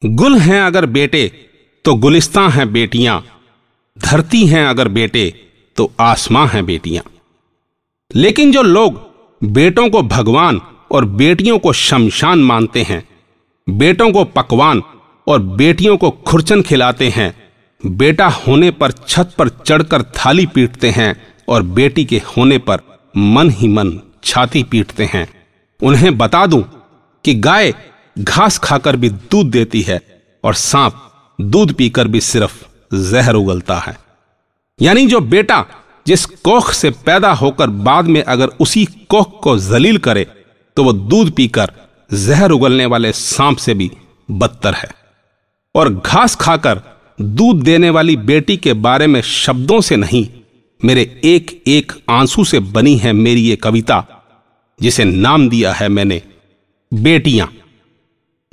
गुल हैं अगर बेटे तो गुलिस्तां हैं बेटियां, धरती हैं अगर बेटे तो आसमां हैं बेटियां। लेकिन जो लोग बेटों को भगवान और बेटियों को शमशान मानते हैं, बेटों को पकवान और बेटियों को खुरचन खिलाते हैं, बेटा होने पर छत पर चढ़कर थाली पीटते हैं और बेटी के होने पर मन ही मन छाती पीटते हैं, उन्हें बता दूं कि गाय घास खाकर भी दूध देती है और सांप दूध पीकर भी सिर्फ जहर उगलता है। यानी जो बेटा जिस कोख से पैदा होकर बाद में अगर उसी कोख को जलील करे तो वो दूध पीकर जहर उगलने वाले सांप से भी बदतर है। और घास खाकर दूध देने वाली बेटी के बारे में शब्दों से नहीं, मेरे एक एक आंसू से बनी है मेरी ये कविता, जिसे नाम दिया है मैंने बेटियां।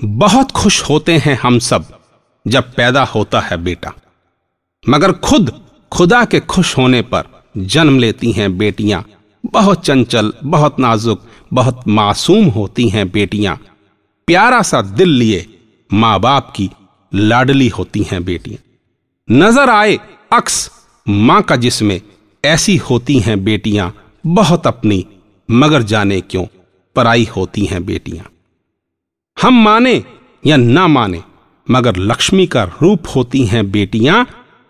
बहुत खुश होते हैं हम सब जब पैदा होता है बेटा, मगर खुद खुदा के खुश होने पर जन्म लेती हैं बेटियां। बहुत चंचल, बहुत नाजुक, बहुत मासूम होती हैं बेटियां। प्यारा सा दिल लिए मां बाप की लाडली होती हैं बेटियां। नजर आए अक्स मां का जिसमें ऐसी होती हैं बेटियां। बहुत अपनी मगर जाने क्यों पराई होती हैं बेटियां। हम माने या ना माने मगर लक्ष्मी का रूप होती हैं बेटियां।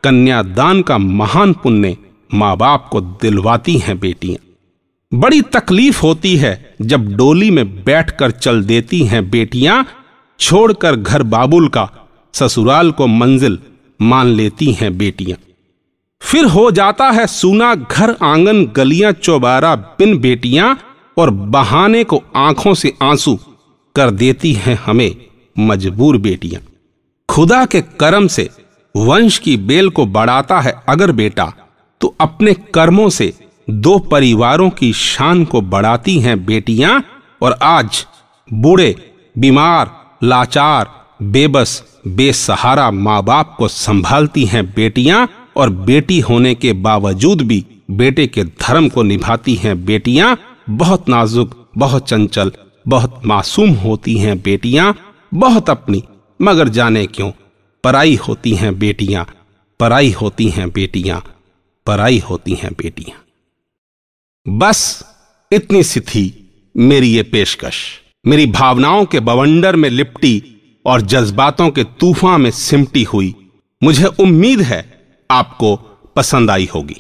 कन्यादान का महान पुण्य मां बाप को दिलवाती हैं बेटियां। बड़ी तकलीफ होती है जब डोली में बैठकर चल देती हैं बेटियां। छोड़कर घर बाबुल का ससुराल को मंजिल मान लेती हैं बेटियां। फिर हो जाता है सूना घर आंगन गलियां चौबारा बिन बेटियां, और बहाने को आंखों से आंसू कर देती हैं हमें मजबूर बेटियां। खुदा के करम से वंश की बेल को बढ़ाता है अगर बेटा, तो अपने कर्मों से दो परिवारों की शान को बढ़ाती हैं बेटियां। और आज बूढ़े, बीमार, लाचार, बेबस, बेसहारा माँ बाप को संभालती हैं बेटियां। और बेटी होने के बावजूद भी बेटे के धर्म को निभाती हैं बेटियां। बहुत नाजुक, बहुत चंचल, बहुत मासूम होती हैं बेटियां। बहुत अपनी मगर जाने क्यों पराई होती हैं बेटियां। पराई होती हैं बेटियां, पराई होती हैं बेटियां। बस इतनी सी थी मेरी ये पेशकश, मेरी भावनाओं के बवंडर में लिपटी और जज्बातों के तूफान में सिमटी हुई। मुझे उम्मीद है आपको पसंद आई होगी।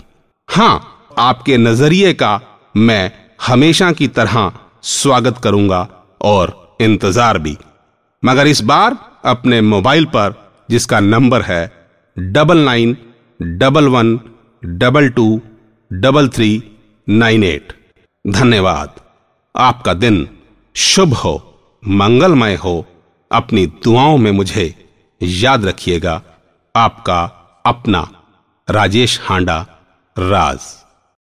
हां, आपके नजरिए का मैं हमेशा की तरह स्वागत करूंगा और इंतजार भी, मगर इस बार अपने मोबाइल पर, जिसका नंबर है 9911222398। धन्यवाद। आपका दिन शुभ हो, मंगलमय हो। अपनी दुआओं में मुझे याद रखिएगा। आपका अपना राजेश हांडा, राज।